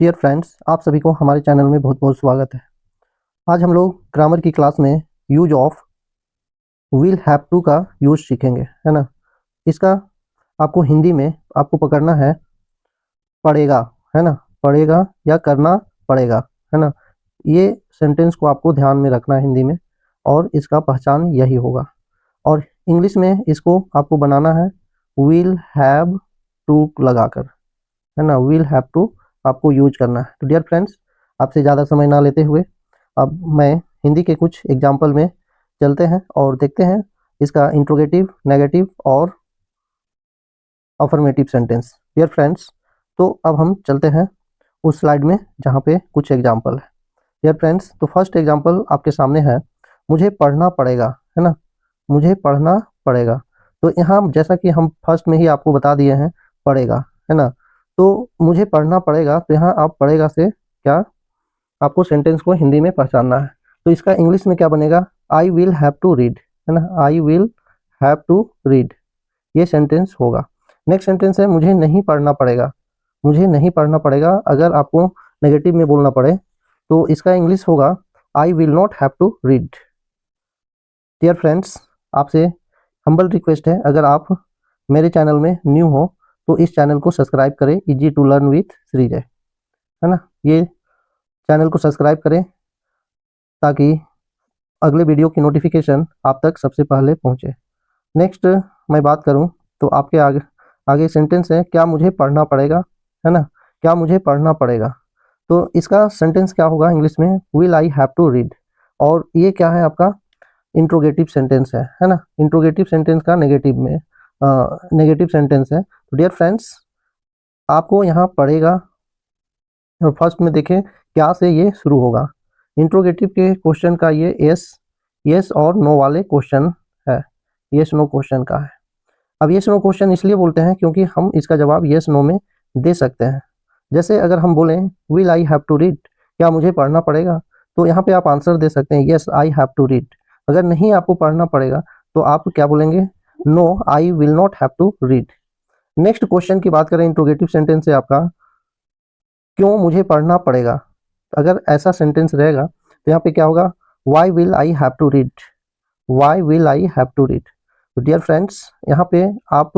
Dear friends, आप सभी को हमारे चैनल में बहुत बहुत स्वागत है। आज हम लोग ग्रामर की क्लास में use of will have to का यूज सीखेंगे, है ना। इसका आपको हिंदी में आपको पकड़ना है पड़ेगा, है ना। पड़ेगा या करना पड़ेगा, है ना। ये सेंटेंस को आपको ध्यान में रखना है हिंदी में, और इसका पहचान यही होगा। और इंग्लिश में इसको आपको बनाना है विल हैव टू लगाकर, है ना। विल हैव टू आपको यूज करना है। तो डियर फ्रेंड्स, आपसे ज़्यादा समय ना लेते हुए अब मैं हिंदी के कुछ एग्जाम्पल में चलते हैं और देखते हैं इसका इंट्रोगेटिव, नेगेटिव और अफर्मेटिव सेंटेंस। डियर फ्रेंड्स, तो अब हम चलते हैं उस स्लाइड में जहाँ पे कुछ एग्जाम्पल है। डियर फ्रेंड्स, तो फर्स्ट एग्जाम्पल आपके सामने है, मुझे पढ़ना पड़ेगा, है ना। मुझे पढ़ना पड़ेगा। तो यहाँ जैसा कि हम फर्स्ट में ही आपको बता दिए हैं पड़ेगा, है ना। तो मुझे पढ़ना पड़ेगा, तो यहाँ आप पढ़ेगा से क्या आपको सेंटेंस को हिंदी में पहचानना है। तो इसका इंग्लिश में क्या बनेगा, I will have to read, है ना। I will have to read, ये सेंटेंस होगा। नेक्स्ट सेंटेंस है, मुझे नहीं पढ़ना पड़ेगा। मुझे नहीं पढ़ना पड़ेगा अगर आपको नेगेटिव में बोलना पड़े तो इसका इंग्लिश होगा I will not have to read. Dear friends, आपसे हम्बल रिक्वेस्ट है, अगर आप मेरे चैनल में न्यू हो तो इस चैनल को सब्सक्राइब करें, easy to learn with Shrijay, है ना। ये चैनल को सब्सक्राइब करें ताकि अगले वीडियो की नोटिफिकेशन आप तक सबसे पहले पहुंचे। नेक्स्ट मैं बात करूं तो आपके आगे आगे सेंटेंस है, क्या मुझे पढ़ना पड़ेगा, है ना। क्या मुझे पढ़ना पड़ेगा, तो इसका सेंटेंस क्या होगा इंग्लिश में, will I have to read. और ये क्या है आपका इंट्रोगेटिव सेंटेंस है ना। इंट्रोगेटिव सेंटेंस का नेगेटिव में नेगेटिव सेंटेंस है। तो डियर फ्रेंड्स, आपको यहाँ पढ़ेगा और फर्स्ट में देखें क्या से ये शुरू होगा। इंट्रोगेटिव के क्वेश्चन का ये यस और नो वाले क्वेश्चन है, यस नो क्वेश्चन का है। अब यस नो क्वेश्चन इसलिए बोलते हैं क्योंकि हम इसका जवाब यस नो में दे सकते हैं। जैसे अगर हम बोलें will I have to read, क्या मुझे पढ़ना पड़ेगा, तो यहाँ पे आप आंसर दे सकते हैं yes I have to read. अगर नहीं आपको पढ़ना पड़ेगा तो आप क्या बोलेंगे, no I will not have to read. Next question की बात करें, इंट्रोगेटिव सेंटेंस है आपका, क्यों मुझे पढ़ना पड़ेगा। अगर ऐसा सेंटेंस रहेगा तो यहाँ पे क्या होगा, why will I have to read, why will I have to read. तो डियर फ्रेंड्स, यहाँ पे आप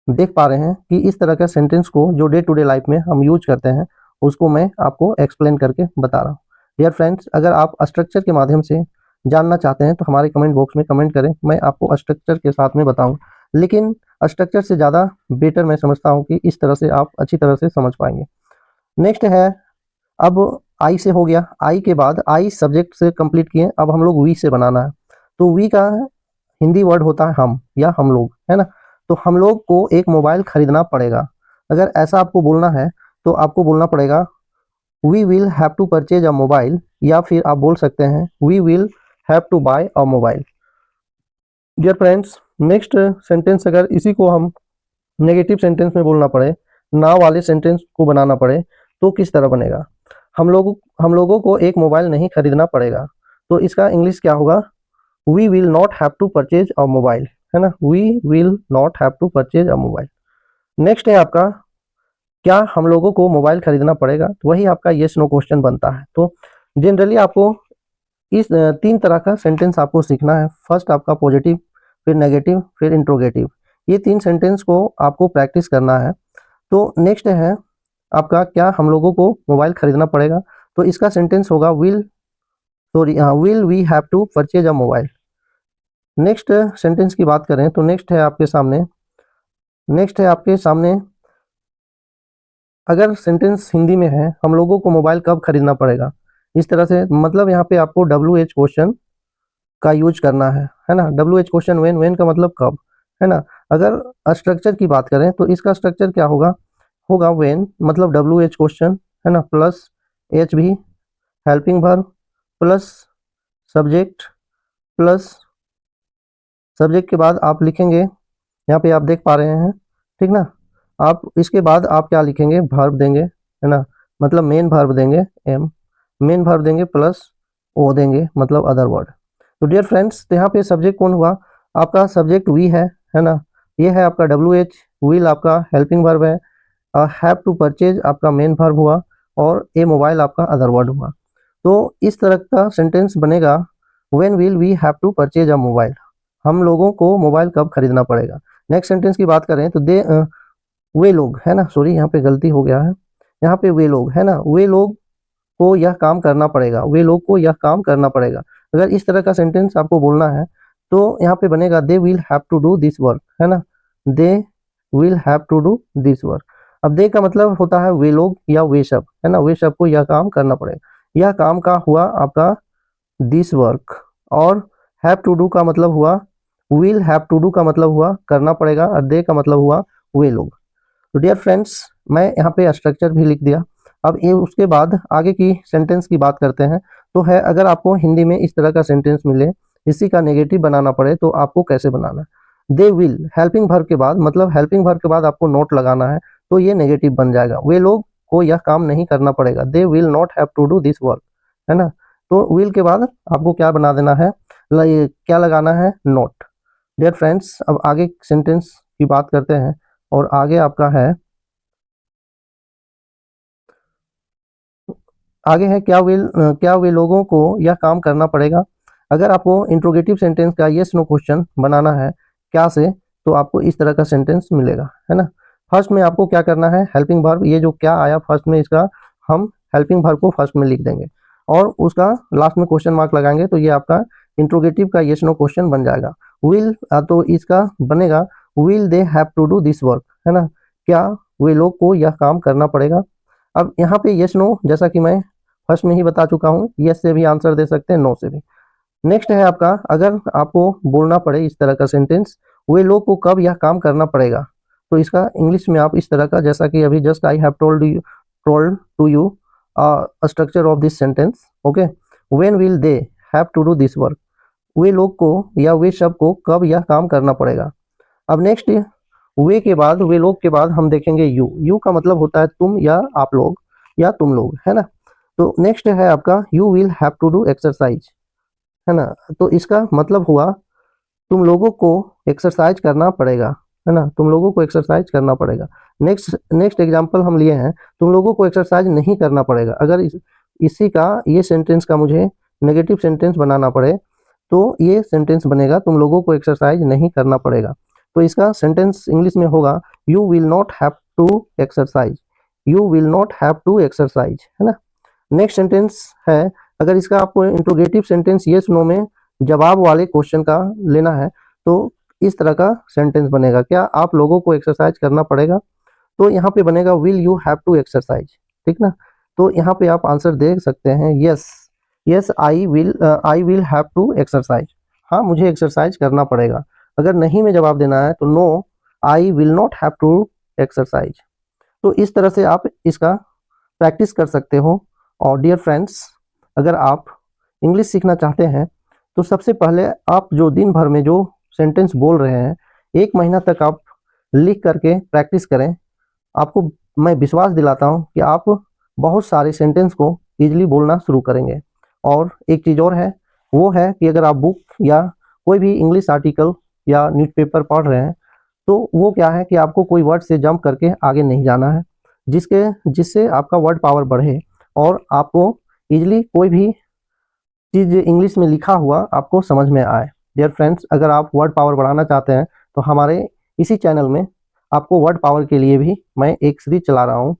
देख पा रहे हैं कि इस तरह का सेंटेंस को जो डे टू डे लाइफ में हम यूज करते हैं उसको मैं आपको एक्सप्लेन करके बता रहा हूँ। डियर फ्रेंड्स, अगर आप स्ट्रक्चर के माध्यम से जानना चाहते हैं तो हमारे कमेंट बॉक्स में कमेंट करें, मैं आपको स्ट्रक्चर के साथ में बताऊँ। लेकिन स्ट्रक्चर से ज़्यादा बेटर मैं समझता हूँ कि इस तरह से आप अच्छी तरह से समझ पाएंगे। नेक्स्ट है, अब आई से हो गया, आई के बाद आई सब्जेक्ट से कंप्लीट किए, अब हम लोग वी से बनाना है। तो वी का हिंदी वर्ड होता है हम या हम लोग, है ना। तो हम लोग को एक मोबाइल खरीदना पड़ेगा। अगर ऐसा आपको बोलना है तो आपको बोलना पड़ेगा we will have to purchase a mobile, या फिर आप बोल सकते हैं we will have to buy a mobile. Dear friends, next sentence अगर इसी को हम नेगेटिव सेंटेंस में बोलना पड़े, ना वाले सेंटेंस को बनाना पड़े, तो किस तरह बनेगा, हम लोगों को एक मोबाइल नहीं खरीदना पड़ेगा। तो इसका इंग्लिश क्या होगा, we will not have to purchase a mobile, है ना। We will not have to purchase a mobile. Next है आपका, क्या हम लोगों को मोबाइल खरीदना पड़ेगा, तो वही आपका येस नो क्वेश्चन बनता है। तो जनरली आपको इस तीन तरह का सेंटेंस आपको सीखना है। फर्स्ट आपका पॉजिटिव, फिर नेगेटिव, फिर इंट्रोगेटिव। ये तीन सेंटेंस को आपको प्रैक्टिस करना है। तो नेक्स्ट है आपका, क्या हम लोगों को मोबाइल खरीदना पड़ेगा, तो इसका सेंटेंस होगा will we have to purchase a mobile. Next sentence की बात करें तो नेक्स्ट है आपके सामने अगर सेंटेंस हिंदी में है, हम लोगों को मोबाइल कब खरीदना पड़ेगा, इस तरह से मतलब यहाँ पे आपको डब्ल्यू एच क्वेश्चन का यूज करना है ना। डब्ल्यू एच क्वेश्चन, वेन का मतलब कब, है ना। अगर स्ट्रक्चर की बात करें तो इसका स्ट्रक्चर क्या होगा, वेन मतलब डब्ल्यू एच क्वेश्चन, है ना, प्लस एच भी helping verb, plus subject, plus subject के बाद आप लिखेंगे, यहाँ पे आप देख पा रहे हैं, ठीक ना। आप इसके बाद आप क्या लिखेंगे, वर्ब देंगे, है ना, मतलब मेन वर्ब देंगे, मेन वर्ब देंगे प्लस ओ देंगे, मतलब अदर वर्ड। तो डियर फ्रेंड्स, तो यहाँ पे सब्जेक्ट कौन हुआ, आपका सब्जेक्ट वी है ना। ये है आपका डब्ल्यू एच, विल आपका हेल्पिंग वर्ब है, हैव टू परचेज आपका मेन वर्ब हुआ और ए मोबाइल आपका अदर वर्ड हुआ। तो इस तरह का सेंटेंस बनेगा when will we have to purchase a mobile, हम लोगों को मोबाइल कब खरीदना पड़ेगा। नेक्स्ट सेंटेंस की बात करें तो वे लोग है ना, सॉरी यहाँ पे गलती हो गया है, यहाँ पे वे लोग है ना, वे लोग को यह काम करना पड़ेगा, वे लोग को यह काम करना पड़ेगा। अगर इस तरह का सेंटेंस आपको बोलना है तो यहाँ पे बनेगा they will have to do this work, है ना, they will have to do this work. अब दे का मतलब होता है वे लोग या वे सब, है ना, वे सब को यह काम करना पड़ेगा। यह काम का हुआ आपका दिस वर्क, और हैव टू डू का मतलब हुआ, विल हैव टू डू का मतलब हुआ करना पड़ेगा, और दे का मतलब हुआ वे लोग। तो डियर फ्रेंड्स, मैं यहाँ पे स्ट्रक्चर भी लिख दिया। अब ये उसके बाद आगे की सेंटेंस की बात करते हैं। तो है, अगर आपको हिंदी में इस तरह का सेंटेंस मिले, इसी का नेगेटिव बनाना पड़े, तो आपको कैसे बनाना। दे विल हेल्पिंग वर्ब के बाद, मतलब हेल्पिंग वर्ब के बाद आपको नोट लगाना है, तो ये नेगेटिव बन जाएगा। वे लोग को यह काम नहीं करना पड़ेगा, they will not have to do this work, है ना। तो विल के बाद आपको क्या बना देना है, क्या लगाना है, नोट। डियर फ्रेंड्स, अब आगे सेंटेंस की बात करते हैं, और आगे आपका है, आगे है क्या वे लोगों को यह काम करना पड़ेगा। अगर आपको इंट्रोगेटिव सेंटेंस का यस नो क्वेश्चन बनाना है क्या से, तो आपको इस तरह का सेंटेंस मिलेगा, है ना। फर्स्ट में आपको क्या करना है, हेल्पिंग वर्ब, ये जो क्या आया फर्स्ट में, इसका हम हेल्पिंग वर्ब को फर्स्ट में लिख देंगे, और उसका लास्ट में क्वेश्चन मार्क लगाएंगे, तो ये आपका इंट्रोगेटिव का यस नो क्वेश्चन बन जाएगा। विल तो इसका बनेगा will they have to do this work, है ना, क्या वे लोग को यह काम करना पड़ेगा। अब यहाँ पे यस नो, जैसा कि मैं फर्स्ट में ही बता चुका हूँ, यस से भी आंसर दे सकते हैं, नो से भी। नेक्स्ट है आपका, अगर आपको बोलना पड़े इस तरह का सेंटेंस, वे लोग को कब यह काम करना पड़ेगा, तो इसका इंग्लिश में आप इस तरह का, जैसा कि अभी just I have told to you structure of this sentence, okay. When will they have to do this work, वे लोग को या वे सब को कब यह काम करना पड़ेगा। अब नेक्स्ट, वे के बाद, वे लोग के बाद हम देखेंगे यू का मतलब होता है तुम या आप लोग या तुम लोग, है ना। तो नेक्स्ट है आपका you will have to do exercise, है ना। तो इसका मतलब हुआ तुम लोगों को एक्सरसाइज करना पड़ेगा, है ना, तुम लोगों को एक्सरसाइज करना पड़ेगा। नेक्स्ट नेक्स्ट एग्जांपल हम लिए हैं, तुम लोगों को एक्सरसाइज नहीं करना पड़ेगा। अगर इसी का ये सेंटेंस का मुझे नेगेटिव सेंटेंस बनाना पड़े, तो ये सेंटेंस बनेगा तुम लोगों को एक्सरसाइज नहीं करना पड़ेगा। तो इसका सेंटेंस इंग्लिश में होगा you will not have to exercise, you will not have to exercise, है ना। नेक्स्ट सेंटेंस है, अगर इसका आपको इंट्रोगेटिव सेंटेंस येस नो में जवाब वाले क्वेश्चन का लेना है, तो इस तरह का सेंटेंस बनेगा, क्या आप लोगों को एक्सरसाइज करना पड़ेगा। तो यहाँ पे बनेगा will you have to exercise, ठीक ना। तो यहाँ पे आप आंसर दे सकते हैं yes, yes I will have to exercise, हाँ मुझे एक्सरसाइज करना पड़ेगा। अगर नहीं में जवाब देना है तो no I will not have to exercise. तो इस तरह से आप इसका प्रैक्टिस कर सकते हो। और डियर फ्रेंड्स, अगर आप इंग्लिश सीखना चाहते हैं, तो सबसे पहले आप जो दिन भर में जो सेंटेंस बोल रहे हैं, 1 महीना तक आप लिख करके प्रैक्टिस करें। आपको मैं विश्वास दिलाता हूं कि आप बहुत सारे सेंटेंस को ईजिली बोलना शुरू करेंगे। और एक चीज़ और है, वो है कि अगर आप बुक या कोई भी इंग्लिश आर्टिकल या न्यूज़पेपर पढ़ रहे हैं, तो वो क्या है कि आपको कोई वर्ड से जंप करके आगे नहीं जाना है, जिससे आपका वर्ड पावर बढ़े और आपको ईजिली कोई भी चीज़ इंग्लिश में लिखा हुआ आपको समझ में आए। डियर फ्रेंड्स, अगर आप वर्ड पावर बढ़ाना चाहते हैं, तो हमारे इसी चैनल में आपको वर्ड पावर के लिए भी मैं एक सीरीज चला रहा हूँ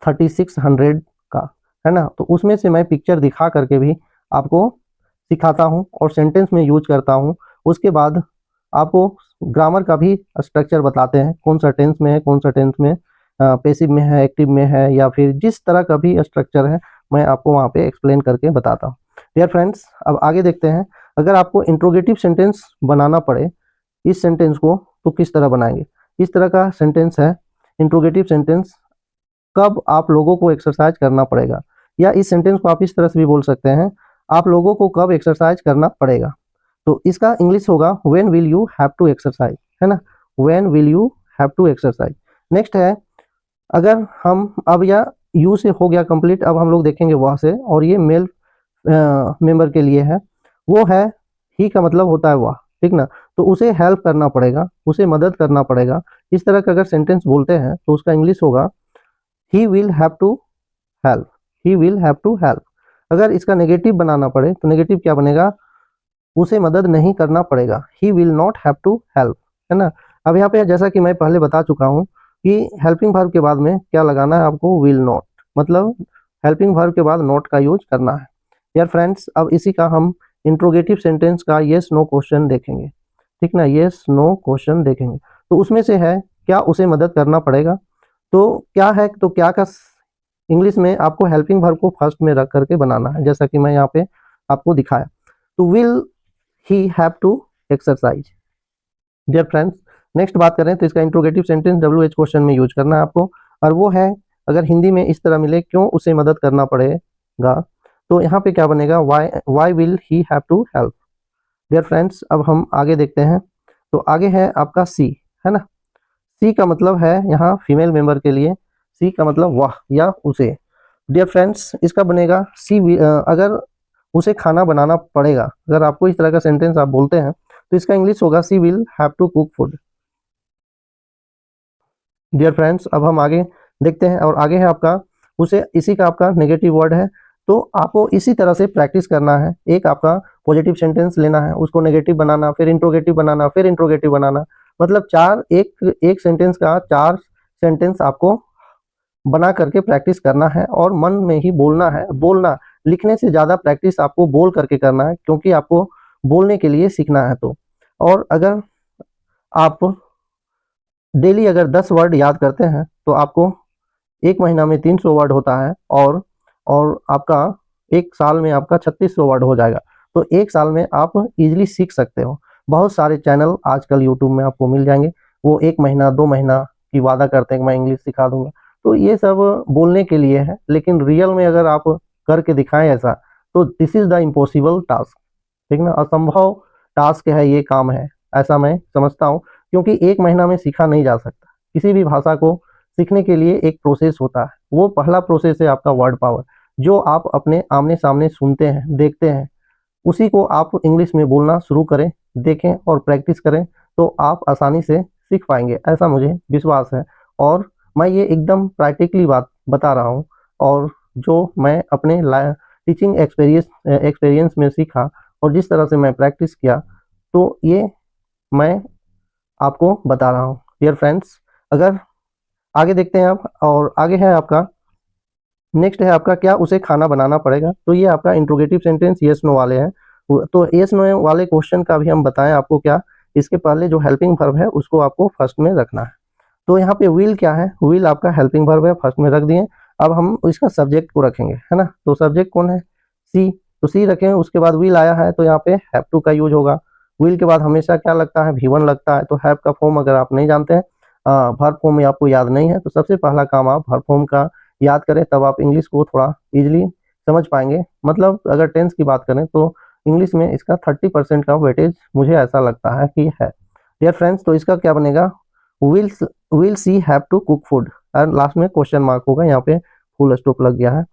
3600 का, है ना। तो उसमें से मैं पिक्चर दिखा करके भी आपको सिखाता हूँ और सेंटेंस में यूज करता हूँ। उसके बाद आपको ग्रामर का भी स्ट्रक्चर बताते हैं, कौन सा टेंस में है, कौन सा टेंस में पैसिव में है, एक्टिव में है, या फिर जिस तरह का भी स्ट्रक्चर है, मैं आपको वहाँ पे एक्सप्लेन करके बताता हूँ। डियर फ्रेंड्स, अब आगे देखते हैं, अगर आपको इंट्रोगेटिव सेंटेंस बनाना पड़े इस सेंटेंस को, तो किस तरह बनाएंगे। इस तरह का सेंटेंस है इंट्रोगेटिव सेंटेंस, कब आप लोगों को एक्सरसाइज करना पड़ेगा। या इस सेंटेंस को आप इस तरह से भी बोल सकते हैं, आप लोगों को कब एक्सरसाइज करना पड़ेगा। तो इसका इंग्लिश होगा when will you have to exercise, है ना, when will you have to exercise. Next है, अगर हम अब या यू से हो गया कंप्लीट, अब हम लोग देखेंगे वह से, और ये मेल मेंबर के लिए है। वो है ही का मतलब होता है वह, ठीक ना। तो उसे हेल्प करना पड़ेगा, उसे मदद करना पड़ेगा। इस तरह का अगर सेंटेंस बोलते हैं तो उसका इंग्लिश होगा he will have to help, he will have to help. अगर इसका नेगेटिव बनाना पड़े तो नेगेटिव क्या बनेगा, उसे मदद नहीं करना पड़ेगा, he will not have to help, है ना। अब यहाँ पे जैसा कि मैं पहले बता चुका हूँ कि हेल्पिंग वर्ब के बाद में क्या लगाना है आपको, विल नॉट, मतलब हेल्पिंग वर्ब के बाद नॉट का यूज करना है। यार फ्रेंड्स, अब इसी का हम इंट्रोगेटिव सेंटेंस का येस नो क्वेश्चन देखेंगे, ठीक ना, येस नो क्वेश्चन देखेंगे। तो उसमें से है क्या उसे मदद करना पड़ेगा, तो क्या है, तो क्या का इंग्लिश में आपको हेल्पिंग वर्ब को फर्स्ट में रख करके बनाना है, जैसा कि मैं यहाँ पे आपको दिखाया। तो will he have to exercise. Dear friends, next बात करें तो इसका इंट्रोगेटिव सेंटेंस WH क्वेश्चन में यूज करना है आपको, और वो है अगर हिंदी में इस तरह मिले क्यों उसे मदद करना पड़ेगा, तो यहाँ पे क्या बनेगा, why will he have to help. Dear friends, अब हम आगे देखते हैं। तो आगे है आपका सी, है ना। सी का मतलब है यहाँ फीमेल मेंबर के लिए, सी का मतलब वह या उसे। डियर फ्रेंड्स, इसका बनेगा सी, अगर उसे खाना बनाना पड़ेगा, अगर आपको इस तरह का सेंटेंस आप बोलते हैं तो इसका इंग्लिश होगा she will have to cook food. Dear friends, अब हम आगे देखते हैं, और आगे है आपका उसे, इसी का आपका नेगेटिव वर्ड है। तो आपको इसी तरह से प्रैक्टिस करना है, एक आपका पॉजिटिव सेंटेंस लेना है, उसको नेगेटिव बनाना, फिर इंट्रोगेटिव बनाना, फिर इंट्रोगेटिव बनाना, मतलब चार, एक सेंटेंस का चार सेंटेंस आपको बना करके प्रैक्टिस करना है, और मन में ही बोलना है। बोलना, लिखने से ज़्यादा प्रैक्टिस आपको बोल करके करना है, क्योंकि आपको बोलने के लिए सीखना है। तो और अगर आप डेली अगर 10 वर्ड याद करते हैं तो आपको एक महीना में 300 वर्ड होता है, और आपका एक साल में आपका 3600 वर्ड हो जाएगा। तो एक साल में आप इजीली सीख सकते हो। बहुत सारे चैनल आजकल यूट्यूब में आपको मिल जाएंगे, वो 1 महीना 2 महीना की वादा करते हैं कि मैं इंग्लिश सिखा दूंगा, तो ये सब बोलने के लिए है, लेकिन रियल में अगर आप करके दिखाएं ऐसा, तो this is the impossible task, ठीक ना, असंभव टास्क है ये काम है, ऐसा मैं समझता हूँ। क्योंकि 1 महीना में सीखा नहीं जा सकता, किसी भी भाषा को सीखने के लिए एक प्रोसेस होता है। वो पहला प्रोसेस है आपका वर्ड पावर, जो आप अपने आमने सामने सुनते हैं, देखते हैं, उसी को आप इंग्लिश में बोलना शुरू करें, देखें और प्रैक्टिस करें, तो आप आसानी से सीख पाएंगे, ऐसा मुझे विश्वास है। और मैं ये एकदम प्रैक्टिकली बात बता रहा हूँ, और जो मैं अपने टीचिंग एक्सपीरियंस में सीखा और जिस तरह से मैं प्रैक्टिस किया, तो ये मैं आपको बता रहा हूँ। डियर फ्रेंड्स, अगर आगे देखते हैं आप, और आगे है आपका नेक्स्ट है आपका क्या उसे खाना बनाना पड़ेगा। तो ये आपका इंट्रोगेटिव सेंटेंस येस नो वाले हैं। तो येस नो वाले क्वेश्चन का भी हम बताएं आपको क्या, इसके पहले जो हेल्पिंग वर्ब है उसको आपको फर्स्ट में रखना है। तो यहाँ पे विल क्या है, विल आपका हेल्पिंग वर्ब है, फर्स्ट में रख दिए। अब हम इसका सब्जेक्ट को रखेंगे, है ना। तो सब्जेक्ट कौन है, सी, तो सी रखें, उसके बाद विल आया है तो यहाँ पे हैव टू का यूज होगा। विल के बाद हमेशा क्या लगता है, V1 लगता है। तो हैव का फॉर्म अगर आप नहीं जानते हैं, वर्ब फॉर्म में आपको याद नहीं है, तो सबसे पहला काम आप वर्ब फॉर्म का याद करें, तब आप इंग्लिश को थोड़ा इजीली समझ पाएंगे। मतलब अगर टेंस की बात करें तो इंग्लिश में इसका 30% का वेटेज मुझे ऐसा लगता है कि है। डियर फ्रेंड्स, तो इसका क्या बनेगा, will will she have to cook food, और लास्ट में क्वेश्चन मार्क होगा, यहाँ पे फुल स्टॉप लग गया है।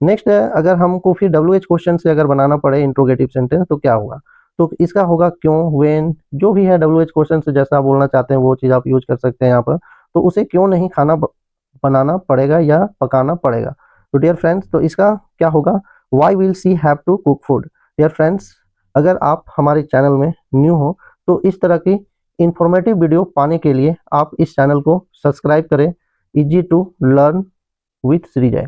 नेक्स्ट है, अगर हमको फिर WH क्वेश्चन से अगर बनाना पड़े इंट्रोगेटिव सेंटेंस तो क्या होगा, तो इसका होगा क्यों, व्हेन, जो भी है WH क्वेश्चन से जैसा बोलना चाहते हैं वो चीज़ आप यूज कर सकते हैं यहाँ पर। तो उसे क्यों नहीं खाना बनाना पड़ेगा या पकाना पड़ेगा। तो डियर फ्रेंड्स, तो इसका क्या होगा, why will she have to cook food. Dear friends, अगर आप हमारे चैनल में न्यू हो तो इस तरह की इंफॉर्मेटिव वीडियो पाने के लिए आप इस चैनल को सब्सक्राइब करें, easy to learn with Shrijay.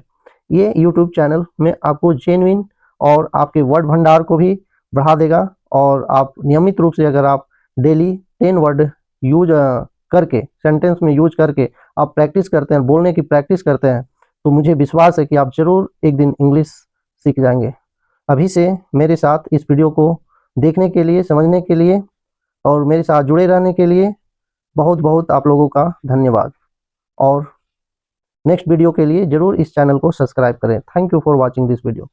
ये यूट्यूब चैनल में आपको जेन्युइन और आपके वर्ड भंडार को भी बढ़ा देगा, और आप नियमित रूप से अगर आप डेली 10 वर्ड यूज करके, सेंटेंस में यूज करके आप प्रैक्टिस करते हैं, बोलने की प्रैक्टिस करते हैं, तो मुझे विश्वास है कि आप जरूर एक दिन इंग्लिश सीख जाएंगे। अभी से मेरे साथ इस वीडियो को देखने के लिए, समझने के लिए और मेरे साथ जुड़े रहने के लिए बहुत बहुत आप लोगों का धन्यवाद। और नेक्स्ट वीडियो के लिए जरूर इस चैनल को सब्सक्राइब करें। Thank you for watching this video.